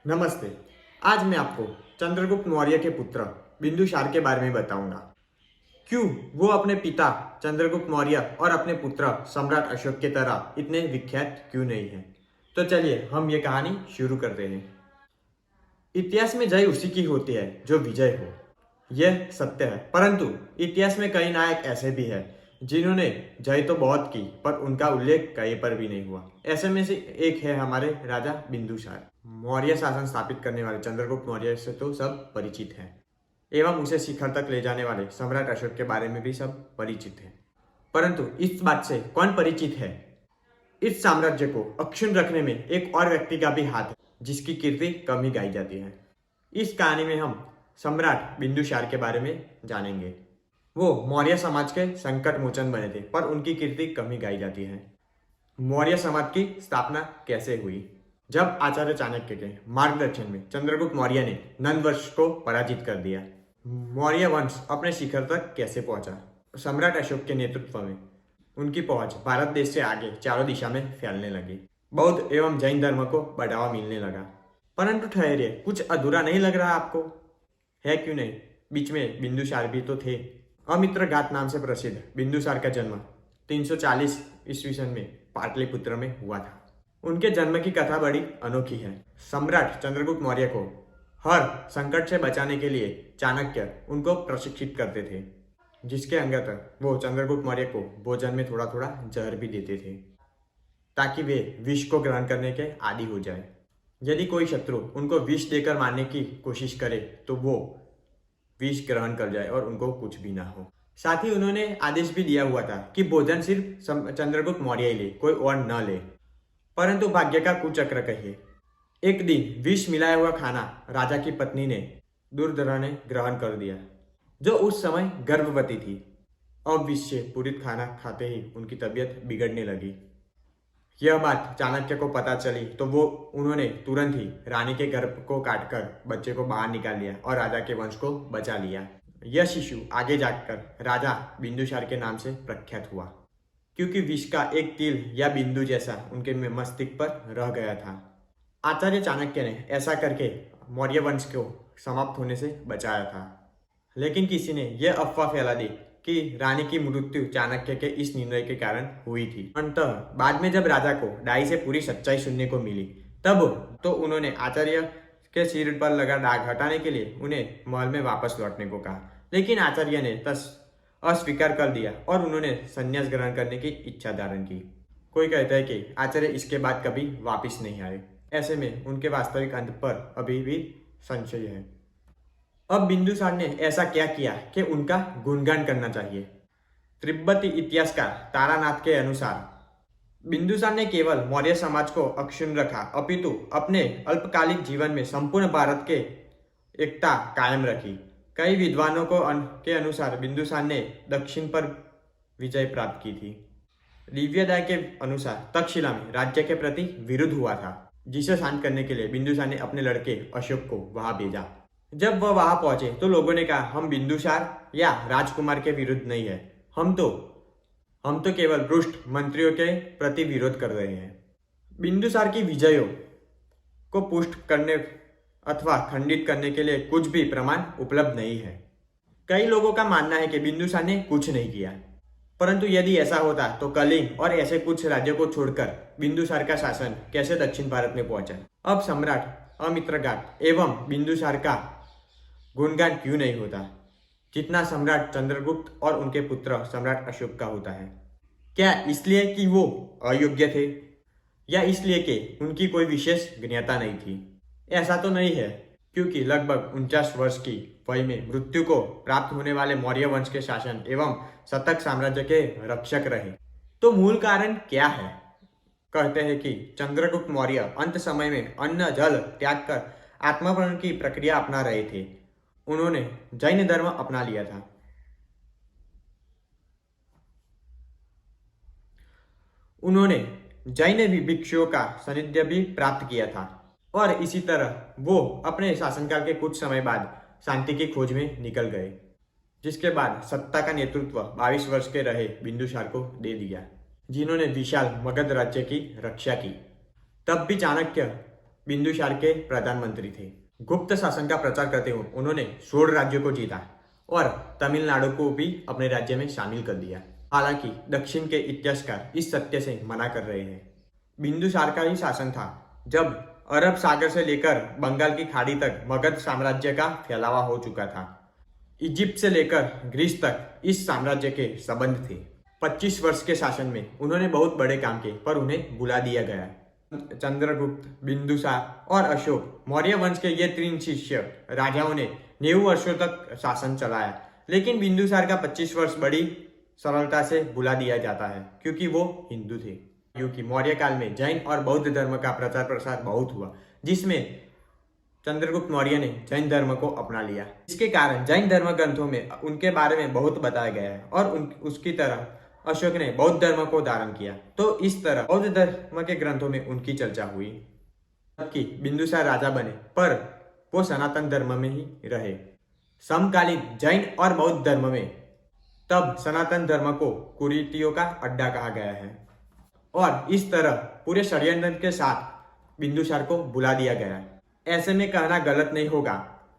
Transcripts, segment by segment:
नमस्ते। आज मैं आपको चंद्रगुप्त मौर्य के पुत्र बिंदुसार के बारे में बताऊंगा। क्यों वो अपने पिता चंद्रगुप्त मौर्य और अपने पुत्र सम्राट अशोक की तरह इतने विख्यात क्यों नहीं हैं? तो चलिए हम ये कहानी शुरू करते हैं। इतिहास में जय उसी की होती है जो विजय हो, यह सत्य है। परंतु इतिहास में कई नायक ऐसे भी हैं जिन्होंने जय तो बहुत की पर उनका उल्लेख कहीं पर भी नहीं हुआ। ऐसे में से एक है हमारे राजा बिंदुसार। मौर्य शासन स्थापित करने वाले चंद्रगुप्त मौर्य से तो सब परिचित हैं एवं उसे शिखर तक ले जाने वाले सम्राट अशोक के बारे में भी सब परिचित हैं। परंतु इस बात से कौन परिचित है? इस साम्राज्य को अक्षुण्ण रखने में एक और व्यक्ति का भी हाथ है जिसकी कीर्ति कम ही गाई जाती है। इस कहानी में हम सम्राट बिंदुसार के बारे में जानेंगे। वो मौर्य समाज के संकट मोचन बने थे पर उनकी कीर्ति कम ही गाई जाती है। मौर्य समाज की स्थापना कैसे हुई? जब आचार्य चाणक्य के मार्गदर्शन में चंद्रगुप्त मौर्य ने नंदवंश को पराजित कर दिया। मौर्य वंश अपने शिखर तक कैसे पहुंचा? सम्राट अशोक के नेतृत्व में उनकी पहुंच भारत देश से आगे चारों दिशा में फैलने लगी। बौद्ध एवं जैन धर्म को बढ़ावा मिलने लगा। परंतु ठहरिए, कुछ अधूरा नहीं लग रहा आपको? है क्यों नहीं? बीच में बिंदुसार भी तो थे। अमित्रघात नाम से प्रसिद्ध बिंदुसार का जन्म 340 ईस्वी सन में पाटलिपुत्र में हुआ था। उनके जन्म की कथा बड़ी अनोखी है। सम्राट चंद्रगुप्त मौर्य को हर संकट से बचाने के लिए चाणक्य उनको प्रशिक्षित करते थे, जिसके अंगत वो चंद्रगुप्त मौर्य को भोजन में थोड़ा थोड़ा जहर भी देते थे ताकि वे विष को ग्रहण करने के आदी हो जाए। यदि कोई शत्रु उनको विष देकर मारने की कोशिश करे तो वो विष ग्रहण कर जाए और उनको कुछ भी ना हो। साथ ही उन्होंने आदेश भी दिया हुआ था कि भोजन सिर्फ चंद्रगुप्त मौर्य ही ले, कोई और न ले। परंतु भाग्य का कुचक्र कहिए, एक दिन विष मिलाया हुआ खाना राजा की पत्नी ने दुर्धरा ने ग्रहण कर दिया, जो उस समय गर्भवती थी। अब विष से पूरित खाना खाते ही उनकी तबीयत बिगड़ने लगी। यह बात चाणक्य को पता चली तो उन्होंने तुरंत ही रानी के गर्भ को काटकर बच्चे को बाहर निकाल लिया और राजा के वंश को बचा लिया। यह शिशु आगे जाकर राजा बिंदुसार के नाम से प्रख्यात हुआ, क्योंकि विष का एक तिल या बिंदु जैसा उनके मस्तिष्क पर रह गया था। आचार्य चाणक्य ने ऐसा करके मौर्य वंश को समाप्त होने से बचाया था। लेकिन किसी ने यह अफवाह फैला दी कि रानी की मृत्यु चाणक्य के इस निर्णय के कारण हुई थी। अंततः बाद में जब राजा को डाई से पूरी सच्चाई सुनने को मिली तब तो उन्होंने आचार्य के सिर पर लगा दाग हटाने के लिए उन्हें महल में वापस लौटने को कहा। लेकिन आचार्य ने अस्वीकार कर दिया और उन्होंने संन्यास ग्रहण करने की इच्छा धारण की। कोई कहता है कि आचार्य इसके बाद कभी वापिस नहीं आए। ऐसे में उनके वास्तविक अंत पर अभी भी संशय है। अब बिंदुसार ने ऐसा क्या किया कि उनका गुणगान करना चाहिए? तिब्बती इतिहासकार तारानाथ के अनुसार बिंदुसार ने केवल मौर्य समाज को अक्षुण्ण रखा, अपितु अपने अल्पकालिक जीवन में संपूर्ण भारत के एकता कायम रखी। कई विद्वानों के अनुसार बिंदुसार ने दक्षिण पर विजय प्राप्त की थी। दिव्यदाय के अनुसार तक्षशिला में राज्य के प्रति विरोध हुआ था, जिसे शांत करने के लिए बिंदुसार ने अपने लड़के अशोक को वहां भेजा। जब वह वहां पहुंचे तो लोगों ने कहा, हम बिंदुसार या राजकुमार के विरुद्ध नहीं है, हम तो केवल रुष्ट मंत्रियों के प्रति विरोध कर रहे हैं। बिंदुसार की विजयों को पुष्ट करने अथवा खंडित करने के लिए कुछ भी प्रमाण उपलब्ध नहीं है। कई लोगों का मानना है कि बिंदुसार ने कुछ नहीं किया, परंतु यदि ऐसा होता तो कलिंग और ऐसे कुछ राज्यों को छोड़कर बिंदुसार का शासन कैसे दक्षिण भारत में पहुंचा? अब सम्राट अमित्रघात एवं बिंदुसार का गुणगान क्यों नहीं होता जितना सम्राट चंद्रगुप्त और उनके पुत्र सम्राट अशोक का होता है? क्या इसलिए कि वो अयोग्य थे या इसलिए कि उनकी कोई विशेष ज्ञाता नहीं थी? ऐसा तो नहीं है, क्योंकि लगभग 49 वर्ष की वय में मृत्यु को प्राप्त होने वाले मौर्य वंश के शासन एवं शतक साम्राज्य के रक्षक रहे। तो मूल कारण क्या है? कहते हैं कि चंद्रगुप्त मौर्य अंत समय में अन्न जल त्याग कर आत्मवर्ण की प्रक्रिया अपना रहे थे। उन्होंने जैन धर्म अपना लिया था। उन्होंने जैन भिक्षुओं का सानिध्य भी प्राप्त किया था और इसी तरह वो अपने शासनकाल के कुछ समय बाद शांति की खोज में निकल गए, जिसके बाद सत्ता का नेतृत्व 22 वर्ष के रहे बिंदुसार को दे दिया, जिन्होंने विशाल मगध राज्य की रक्षा की। तब भी चाणक्य बिंदुसार के प्रधानमंत्री थे। गुप्त शासन का प्रचार करते हुए उन्होंने 16 राज्यों को जीता और तमिलनाडु को भी अपने राज्य में शामिल कर दिया। हालांकि दक्षिण के इतिहासकार इस सत्य से मना कर रहे हैं। बिंदुसार का ही शासन था जब अरब सागर से लेकर बंगाल की खाड़ी तक मगध साम्राज्य का फैलावा हो चुका था। इजिप्ट से लेकर ग्रीस तक इस साम्राज्य के संबंध थे। 25 वर्ष के शासन में उन्होंने बहुत बड़े काम किए, पर उन्हें बुला दिया गया। चंद्रगुप्त, बिंदुसार और अशोक मौर्य वंश के ये 3 शिष्य राजाओं ने 90 वर्षों तक शासन चलाया, लेकिन बिंदुसार का 25 वर्ष बड़ी सरलता से बुला दिया जाता है क्योंकि वो हिंदू थे। क्योंकि मौर्य काल में जैन और बौद्ध धर्म का प्रचार प्रसार बहुत हुआ, जिसमें चंद्रगुप्त मौर्य ने जैन धर्म को अपना लिया। इसके कारण जैन धर्म ग्रंथों में उनके बारे में बहुत बताया गया है और उसकी तरह अशोक ने बौद्ध धर्म को धारण किया, तो इस तरह बौद्ध धर्म के ग्रंथों में उनकी चर्चा हुई। जबकि बिंदुसार राजा बने, पर वो सनातन धर्म में ही रहे। समकालीन जैन और बौद्ध धर्म में तब सनातन धर्म को कुरीतियों का अड्डा कहा गया है और इस तरह पूरे षड्यंत्र के साथ बिंदुसार को बुला दिया गया। ऐसे में कहना गलत नहीं होगा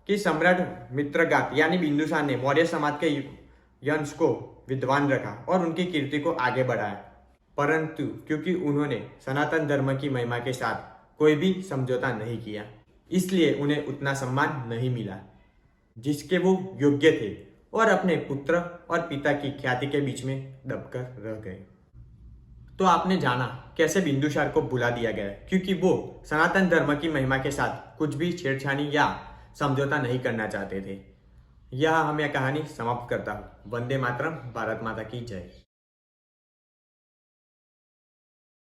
कि सम्राट मित्रघात यानी बिंदुसार ने मौर्य समाज के यंश को विद्वान रखा और उनकी कीर्ति को आगे बढ़ाया, परंतु क्योंकि उन्होंने सनातन धर्म की महिमा के साथ कोई भी समझौता नहीं किया, इसलिए उन्हें उतना सम्मान नहीं मिला जिसके वो योग्य थे और अपने पुत्र और पिता की ख्याति के बीच में दबकर रह गए। तो आपने जाना कैसे बिंदुसार को बुला दिया गया, क्योंकि वो सनातन धर्म की महिमा के साथ कुछ भी छेड़छाड़ी या समझौता नहीं करना चाहते थे। यह हम यह कहानी समाप्त करता हूँ। वंदे मातरम। भारत माता की जय।